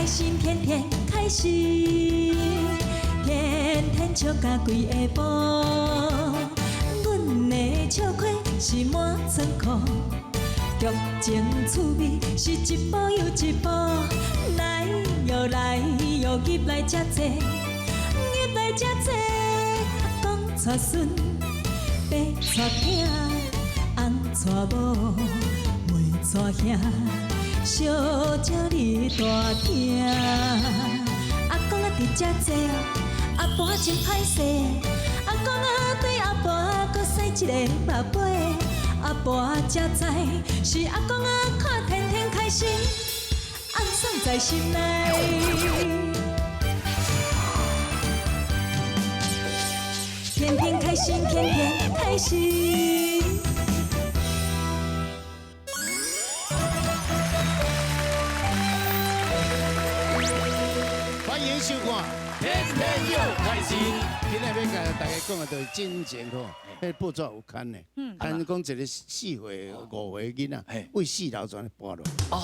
开心，天天开心，天天笑甲规下晡。阮的笑亏是满仓库，剧情趣味是一步又一步，来又来又入来遮济，入来遮济，公娶孙，爸娶囝，翁娶某，妹娶兄。小鸟你大听，阿公啊伫遮坐，阿婆真歹势，阿公啊对阿婆搁洗一个目杯，阿婆才知是阿公啊看天天开心，红爽在心内，天天开心，天天开心。收看天天又开心。今日要甲大家讲的就是真情吼，迄报纸有刊的，刊讲一个4岁、5岁囡仔为4楼转搬落。哦，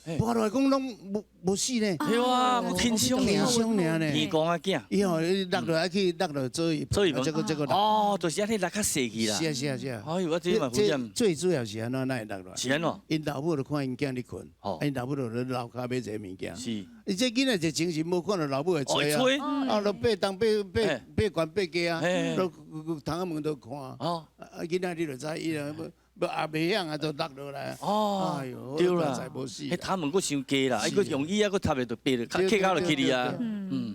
搬落来讲拢无死呢。对啊，轻伤尔呢。伊讲啊囝，伊吼落落来去落落做伊，这个哦，就是安尼落较细去啦。是啊。哎呦，我这嘛不讲。最主要是安怎会落落来？是安怎？因老母就看因囝咧困，因老母就咧楼骹买一个物件。是。伊这囡仔就精神无看到老母会吹啊，啊，就爬东爬悬爬低啊，都窗仔门都看。哦，囡仔你就知伊啊。不也袂晓啊，就落落来。哦，哎呦，对啦，才无死。迄他门佫伤低啦，伊佫用椅啊，佫插袂着爬着，客到就去哩啊。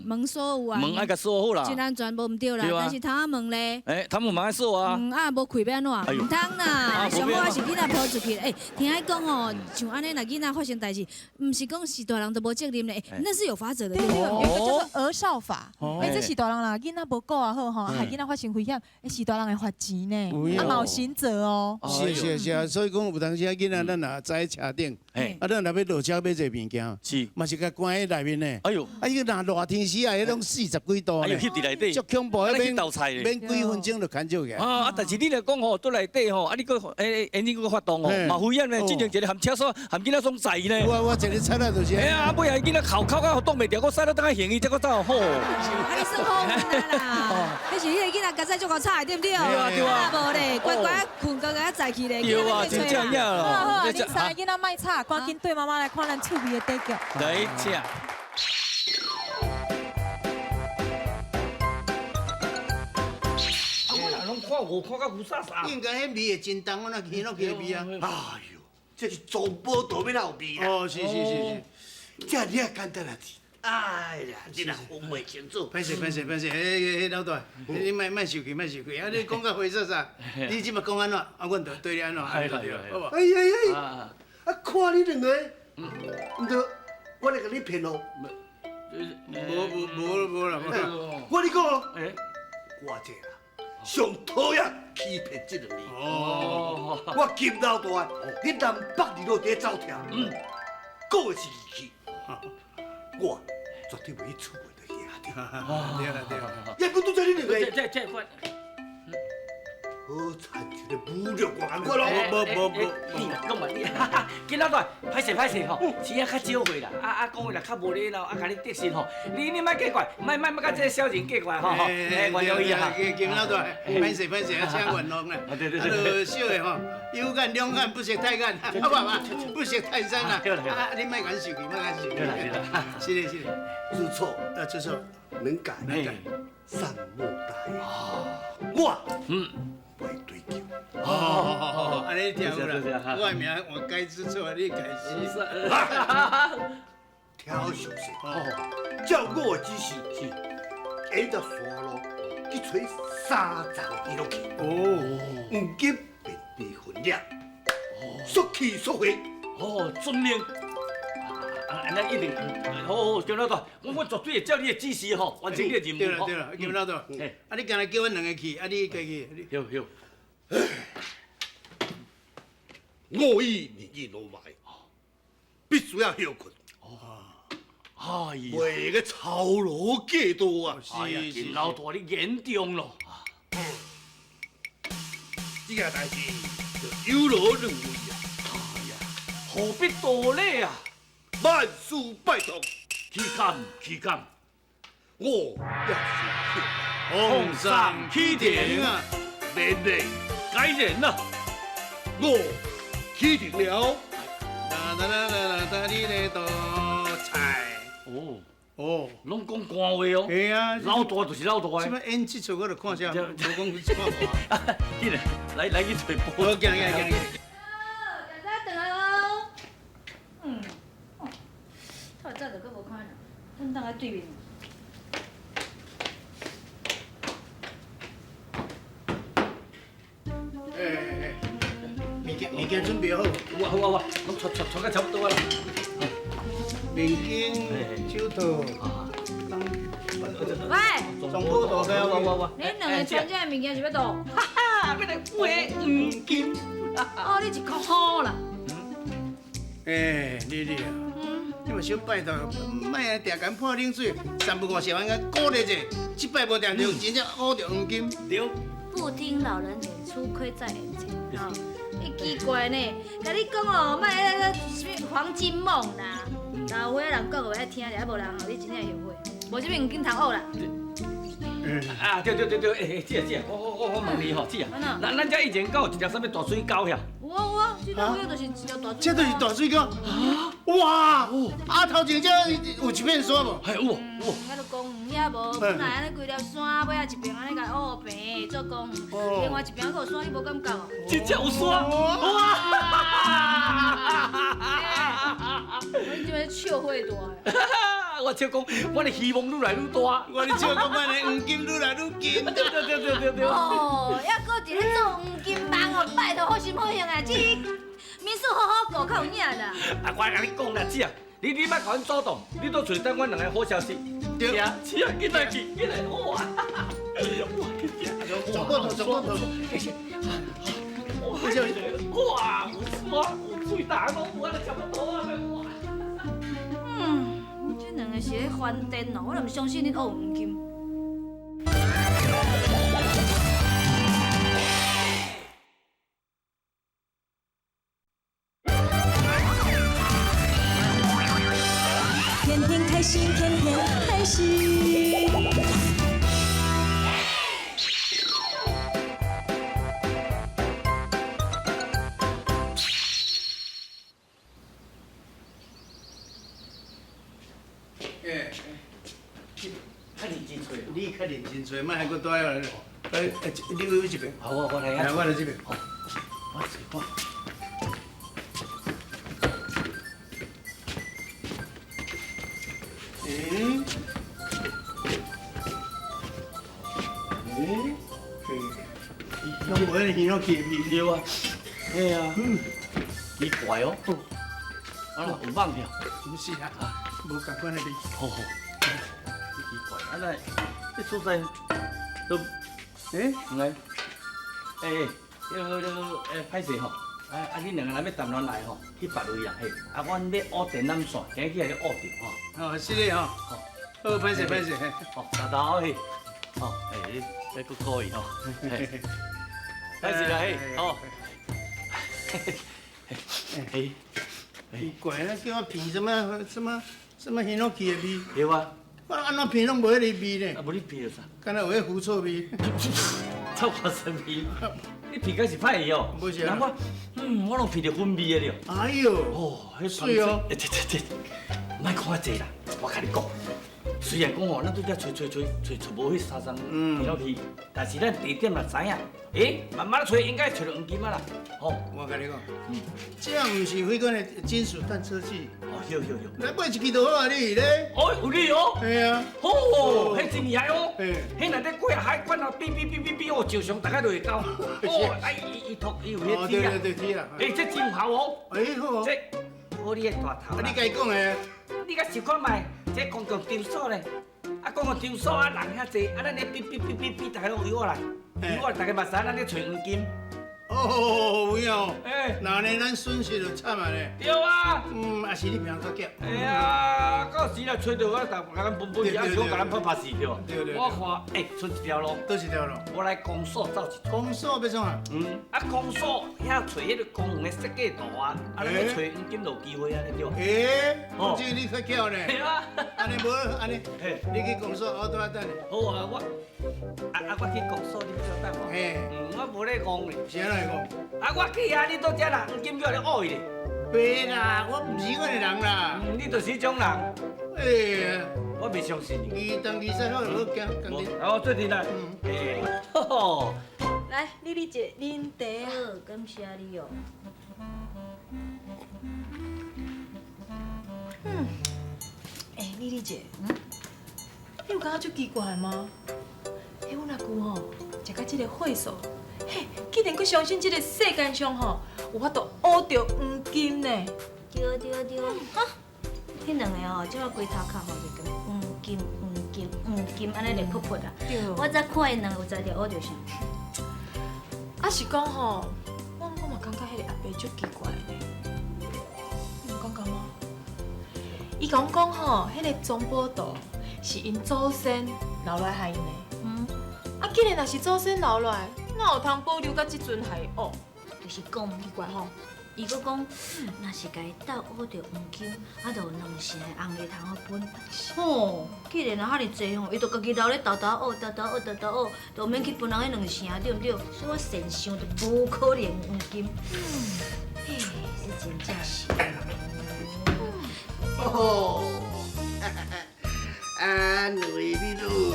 门锁有啊。门爱甲锁好啦。真安全无毋对啦，但是窗仔门咧。他们嘛爱锁啊。啊，无开要安怎？唔通啦，上好是囡仔抱出去。听伊讲哦，像安尼，若囡仔发生代志，唔是讲是大人都无责任咧，那是有法则的。对，有个叫做儿少法。这是大人啦，囡仔无顾啊好吼，害囡仔发生危险，是大人会罚钱呢，啊嘛有刑责哦。是啊，所以讲有当时啊，囡仔咱若坐车顶，啊，咱若要落车买一个物件，是，嘛是甲关喺内面呢。哎呦，啊，伊若热天时啊，迄种40几度哎呦，翕伫内底，足恐怖，免倒菜咧，免几分钟就牵走去。啊，但是你来讲吼，倒内底吼，啊，你个你个发动吼，嘛危险咧，进前一个含车锁，含囡仔送载呢。我一日擦啦就是。哎呀，尾下囡仔哭到挡袂住，我塞到等下行伊，才个走好。啊，你算好啦，迄是迄个囡仔家在足够吵，对不对？对啊对啊。无咧，乖乖困到甲载去咧。对啊，真正样咯。好啊，恁三个囡仔卖吵，赶紧对妈妈来看咱趣味的短剧。来吃。拢看我看到牛沙沙。应该迄味会真重，我那闻落去味啊。哎呦，这是做波道要哪有味啊？哦，是，这你也简单啊子。哎呀，你若风袂清楚。歹势，迄老大，你莫生气，啊！你讲到灰色啥？你即马讲安怎？啊，阮就对你安怎，好无？哎呀，啊，看你两个，唔对，我来甲你骗咯。无啦。我你讲哦，我这啦，上讨厌欺骗这两年。哦，我金老大，你南北二路在走跳，讲的是义气，我绝对袂去出卖到遐对啦。也不都在你两个。这款。好惨一个侮辱我咯！你讲嘛你，囡仔大，歹势吼，钱啊较少岁啦，讲话啦较无礼貌，甲你得信吼，你莫计怪，莫甲这小人计怪吼，原谅伊啊。金老大，歹势，请原谅啦。对，小的吼，有眼两眼，不识太眼，不识太深啦。啊，你莫讲生气，是的，知错，知错，能改，善莫大焉。我袂追求。安尼听有啦，我的名我该知错，你该死。挑熟悉。照我的指示，沿着山路去找3层地落去。黄金便地分裂，速去速回。遵命。那一定好，金老大，我绝对会照你的指示吼，完成你的任务。对了，金老大，啊你今日叫阮两个去，啊你家去。有。我以你意如埋，必须要休困。哎呀，袂个操劳过度啊！哎呀，金老大你严重咯。这件代志就有劳任为啊！哎呀，何必多礼啊？万事拜托，起干，我要是奉上启程啊！免礼，该人了。我启程了。哒你来多菜。哦，哦，拢讲官话哦。系啊，老大就是老大即的。摆演这出我就看下，无讲去看我。紧来去找好，波。行。大家等哦。透早就搁无看到，阮当在对面。物件准备好，我，拢撮到差不多啦。面巾、手套，喂，中坡大概我。恁两个穿这个物件是要倒？哈哈，要来买黄金。哦，你一箍好啦。丽啊，你嘛小拜托，莫安定间破冷水，350万个鼓励者，这摆无定着真正好着黄金。对。不听老人言，吃亏在眼前。哦，你奇怪呢？甲你讲哦，莫那个什么黄金梦啦，老岁仔人讲话爱听者，无人互你真正后悔。无这边黄金头学啦。啊，对，姐，我问你吼，姐啊，咱遮以前敢有一条什么大水沟呀？有啊，这条尾就是一条大水。这就是大水沟。哇！头前这有一片山无？哎，有。遐都公园遐无，本来安尼规条山尾啊一边安尼甲乌平做公园，另外一边还有山，你无感觉哦？真正有山！哇！你这边笑话大。我笑讲，我的希望愈来愈大。我咧笑讲，我的黄金愈来愈金。对。哦，还搁伫咧做黄金梦哦，拜托好心好行啊，这民宿好好过，较有影啦。啊，我甲你讲啦，姐啊，你莫甲阮阻挡，你都随等阮两个好消息。对啊，是啊，紧来，哇！走过头。哇，有山，有水，大拢有，安尼差不多啊，哇！这两个是咧翻电哦，我都唔相信你学黄金。天天开心，天天开心。较认真找。你较认真找，莫还佫带来。你有一边。好，我来啊。我来这边。我。拢无迄耳朵气味。对啊，嘿啊，奇怪哦。啊，有网票。真是啊，无共款的味。好，奇怪，啊那这所在都来，歹势吼，恁两个人要谈恋来吼，去别位啊，嘿，阮要乌电缆线，今日去来乌电吼。是嘞吼。好，歹势。好，大头嘿，好，这个可以吼，歹势啦嘿，好。奇怪啊，叫我闻什么耳朵气的味？对啊，我安怎闻拢无迄个味呢？无你鼻了啥？敢若有迄腐臭味。臭花生味，你鼻敢是歹去哦？不是啊。我拢鼻着粉味的了。哎呦，哦，水哦。这，莫看济啦，我甲你讲。虽然讲吼，咱拄则找无迄3双耳去，但是咱地点嘛知影，慢慢找应该找到黄金啊啦。吼，我甲你讲，这样毋是迄个的金属探测器。哦，有。来买一支就好啊，你咧？哦，有你哦。系啊。哦，迄真厉害哦。嘿。迄内底过海关啊，哔哦，照常大家都会到。哦，伊有迄铁啊。对铁啊。这真有效哦。好。这好你个大头啦。你家讲的。你甲想看卖，这公共场所咧，公共场所人遐济，咱咧哔，大家拢围我来，大家嘛知咱咧找黄金，哦，有影哦。哎，那呢，咱损失就惨啊咧。对啊。也是你平作业。哎呀，到时来找到我，甲咱分分去，还是讲甲咱拍事票。对。我看，剩一条路。倒一条路。我来公所走一趟。公所要创啊？公所遐找迄个公园的设计图啊，咱要找黄金就有机会啊，你对。这你较巧呢。系啊。安尼无，安尼，你去公所，我拄仔等你。好啊，我去公所，你稍等我。我无咧讲咧。是安怎讲？我去啊，你倒遮啦，黄金叫咧恶伊咧。别啦，我唔是嗰个人啦。你就是迄种人。我未相信你。伊当其实好好惊，讲你。哦，做阵啦。吼。来，丽姐啉茶啊。好，感谢你哦。丽姐，你有感觉足奇怪吗？阮阿舅吼，食到这个岁数，竟然佫相信这个世界上吼有法度挖到黄金呢？对，哈，迄两个吼，即个龟头壳吼就叫黄金，安尼连噗噗啊。我才看因两个有才调挖到啥。啊是讲吼，我嘛感觉迄个阿伯足奇怪呢，你有感觉吗？伊甲阮讲吼，迄个庄宝图是因祖先留来害因的。啊，既然若是祖先留来，哪有通保留到即阵还学？就是讲奇怪吼。伊佫讲，若是家己斗挖到黄金，啊，就有两成的红个通好分。吼，既然啊遐尼济吼，伊就家己留咧豆挖，就免去分人迄两成，对毋对？所以我善想就无可能黄金。嘿，这真正是。哦，啊，两位美女，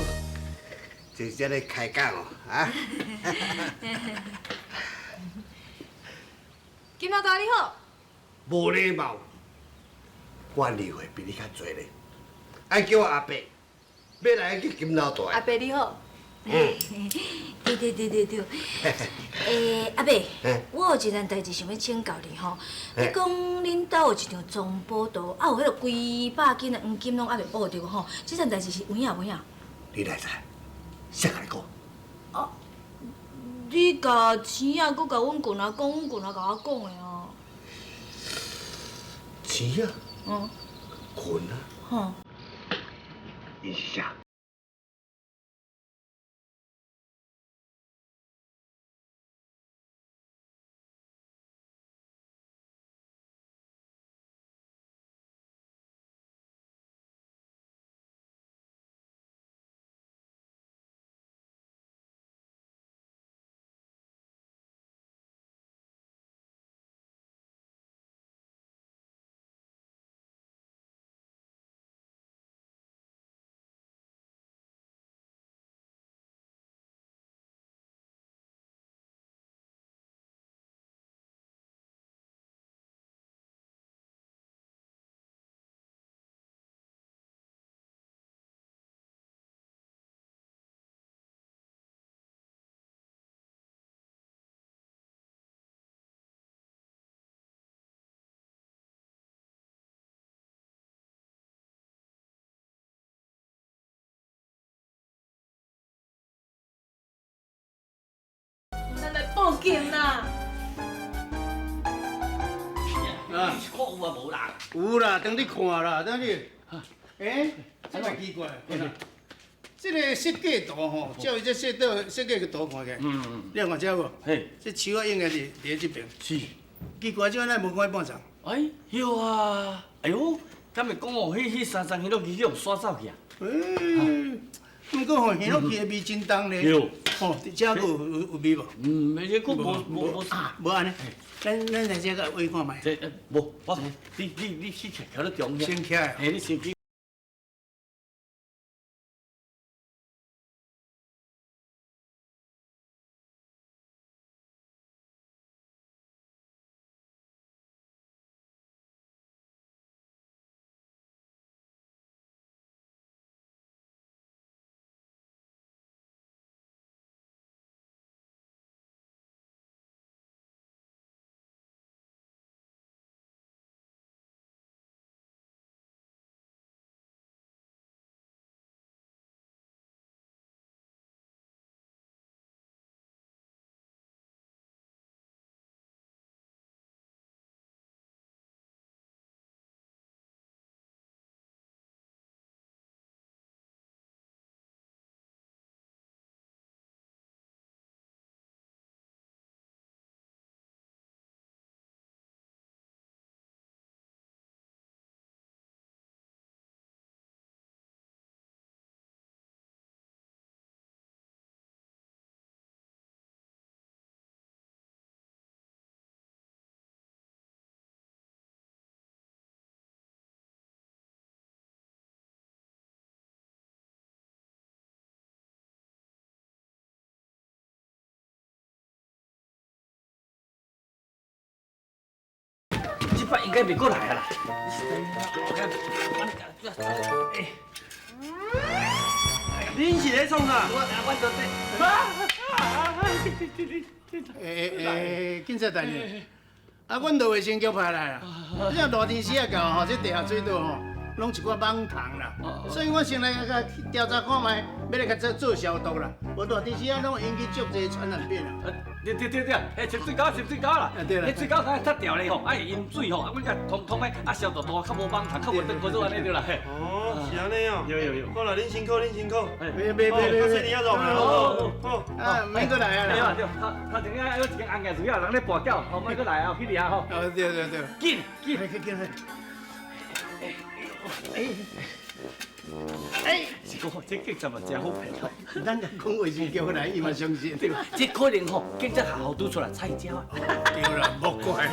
真正咧开讲哦，啊！金老大你好。无礼貌，我年岁比你较侪咧，爱叫我阿伯，要来去金老大。阿伯你好。对。阿伯，我有一件代志想要请教你吼。你讲恁兜有一张藏宝图，啊有迄个几百斤的黄金拢还未挖着吼，这件代志是有影？你来知？谁甲你讲？你甲钱仔佮甲阮棍仔讲，阮棍仔甲我讲的哦。钱啊？棍啊？吼。伊是啥？咱来报警啦！你是看有啊无啦？有啦，等你看啦，等你。这个奇怪，这个设计图吼，照伊这设计个图看起来，你有看这无？这树啊应该是伫这边。是。奇怪，这咱无看半场。有啊！哎呦，敢会讲哦，迄三丛迄落去用刷走去啊？不过吼，现落去的味真重咧。有。吼，这有味无？而且佫无无安尼，咱来这个喂看卖。无，我你去徛咧中间。先起来。你先去。该袂过来啊啦。恁是咧创啥？我做警察大人，阮都卫生局派来啦。你像大天时啊到吼，这地下水道吼，拢一寡蠓虫啦，所以我先来甲调查看卖，要来甲做消毒啦。无大天时啊，拢引起足侪传染病啦。对，潜水沟啦，迄水沟较塌掉咧吼，饮水吼，阮甲通诶，消毒毒较无蠓虫，较无等过做安尼对啦。哦，是安尼哦。有。好啦，恁辛苦。别，多谢你啊，总。好。啊，免过来啊啦。对，头前个有一间红颜水啊，人咧跋筊，后莫过来啊，去掠吼。对。紧。是讲这警察嘛真好骗吼，咱甲讲卫生局来，伊嘛相信。对吧？这可能吼，警察好拄出来菜鸟啊。对啦，莫怪。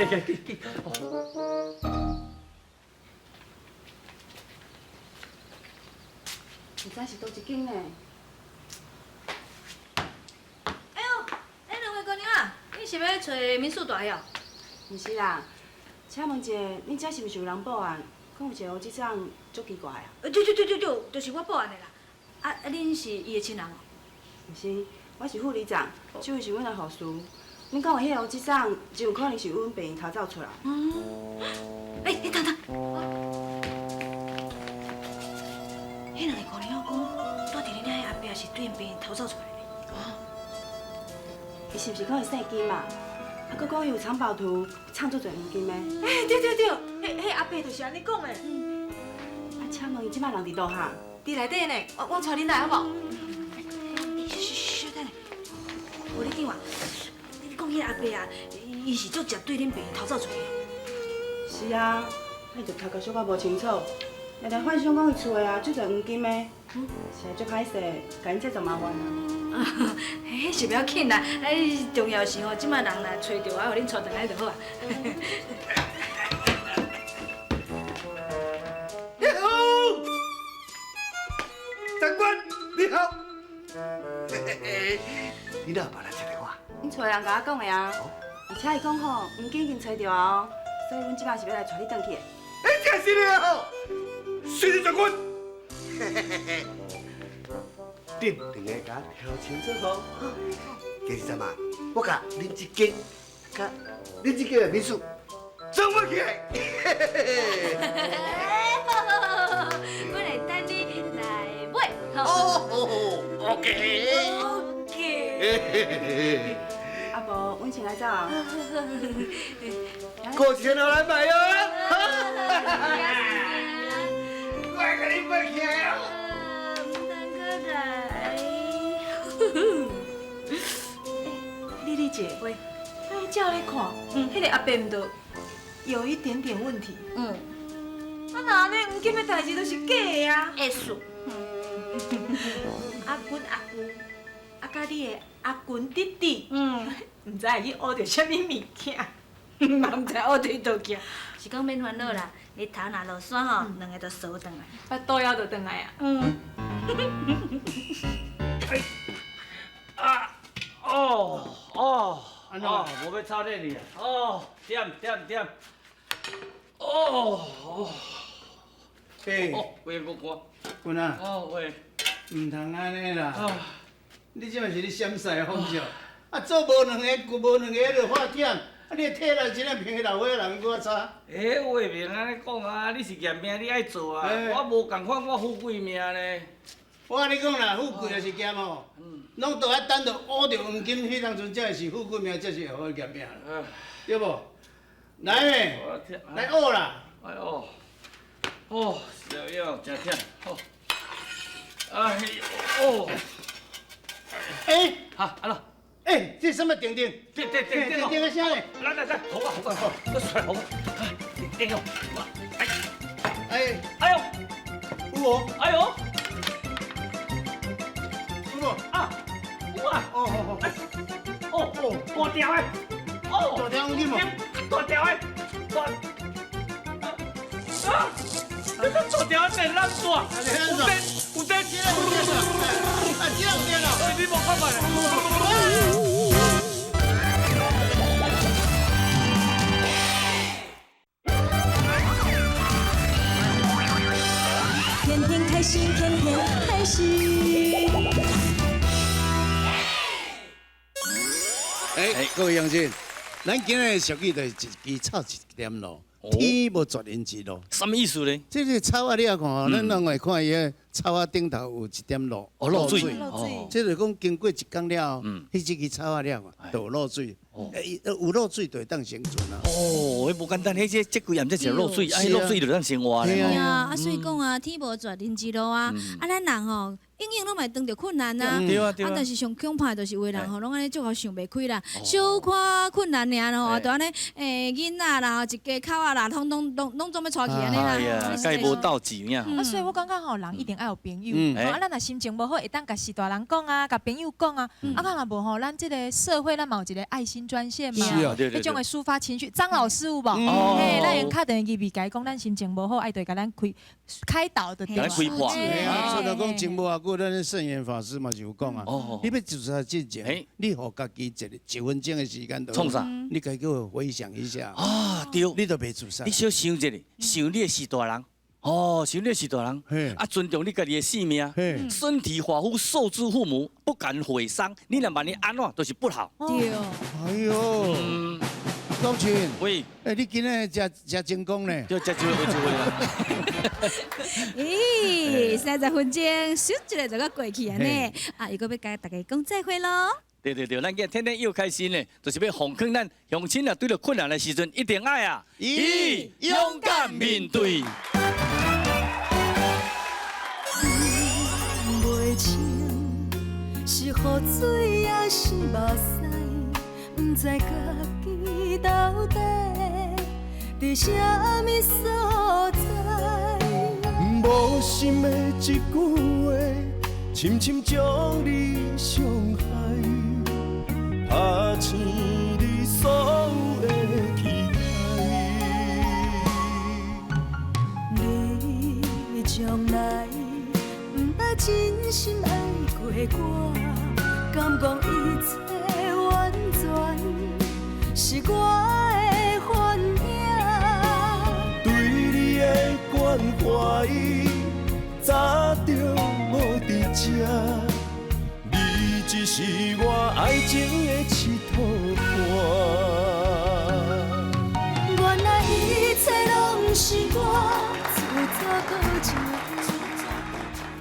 唔知是倒一间呢？哎呦，两位姑娘啊，你是要找民宿大呀？唔是啦，请问一下，恁遮是毋是有人报案，讲有一个局长足奇怪啊？对，就是我报案的啦。恁是伊的亲人哦？唔是，我是副理长，这位是阮的护士。恁讲的迄个局长，真有可能是阮病逃走出来。哎，等。迄两个姑娘讲，住伫恁遐阿伯是对因病逃走出来的。伊是毋是可能姓金嘛？啊，佮讲伊有藏宝图，藏足侪黄金的。哎，对，迄阿伯就是安尼讲的。啊，请问伊即摆人伫倒哈？伫内底呢，我带恁来好不好？等下，无你电话，你讲迄阿伯啊，伊是足绝对恁病逃走出来的。是啊，你就头壳小可无清楚，常常幻想讲伊厝的啊，足侪黄金的，实在足歹势，甲因制造麻烦啊。迄是不要紧啦，重要是吼，即摆人若找着我，互恁带回来就好啊。长官你好，你哪捌来接电话？恁厝的人甲我讲的啊，而且伊讲吼，黄金已经找着啊，所以阮即摆是要来带你转去的。真是的哦，谢谢长官。恁两个甲我挑清楚吼。其实嘛，我甲恁一间，甲恁一间的民宿装不起来。我来等你来买。哦，OK。啊无，阮先来走啊。过几天我来买哦。我甲你买起来哦。丽姐，喂，那照来看，迄个阿伯唔都有一点点问题。啊，那安尼黄金的代志都是假的啊。会输。阿君，甲你的阿君弟弟，唔知会去学着什么物件，嘛唔知学对倒去，是讲免烦恼啦，日头若落山吼，两个就扫转来。啊，倒腰就转来啊。无要操练你啊！点。喂，我。君啊，喂。唔通安尼啦！你即嘛是咧闪晒风笑，做无两个，顾无两个就发忝，你体力真正比老岁人搁差。话明安尼讲啊，你是验命，你爱做啊。我无共款，我富贵命呢。我甲你讲啦，富贵也是咸吼，拢都要等到挖着黄金，迄当阵才会是富贵命，才是会好咸命，对无？来咩？来学啦！哎呦，小腰真忝，好，安怎？这什么叮叮？叮个声嘞？来，好，我出来好，叮哦，哎呦，有无？哎呦，有无？啊，有啊，大条的，大条黄金无？大条的，大条的电缆线，有电，你无看卖？开心，天天开心。各位乡亲，咱今日的俗语就是一枝草一点露，天无绝人之路。什么意思呢？这个草啊，你啊看，咱拢会看伊个草啊顶头有一点露，漏水。这就是讲经过一工了后，迄只支草啊了就有漏水。有漏水就会当生存啊。哦，迄无简单，迄这几炎这是漏水，漏水就当生活咧。对啊，所以讲啊，天无绝人之路啊，咱人吼。永拢嘛会遇到困难啊，但是上恐怕就是有的人吼，拢安尼足好想袂开啦，小看困难尔吼，就安尼囡仔啦，一家口啊啦，拢总要带去安尼啦。哎呀，该无斗志呀。所以我感觉吼，人一定要有朋友。咱若心情无好，会当甲士大人讲啊，甲朋友讲啊。啊，若无吼，咱这个社会咱嘛有一个爱心专线嘛，迄种的抒发情绪。张老师有无？嘿，咱用敲电话去甲伊讲，咱心情无好，爱对甲咱开导的对。开破。除了讲情无啊，咱的圣严法师嘛就有讲啊，你要自杀之前，你互家己1分钟的时间，创啥？你家己回想一下啊，对，你都袂自杀。你小想一下，想你的是大人，哦，想你的是大人，啊，尊重你家己的性命，身体发肤受之父母，不敢毁伤。你若万一安怎，都是不好。对。哎呦。老秦，喂，你今日真成功呢，就真会啦。30分钟，咻一下就个过去安尼，啊，又搁要甲大家讲再会咯。对，咱今天天又开心呢，就是要奉劝咱乡亲啊，对着困难的时阵，一定爱啊，勇敢面对。袂清是雨水还是目屎，不知家己到底伫啥物所在。无心的一句话，深深将你伤害，拍醒你所有的期待。你将来不捌真心爱过我，敢讲一切完全是我的幻影？对你的关怀，早就无伫这，你只是我爱情的一套伴。原来一切拢是我自作多情。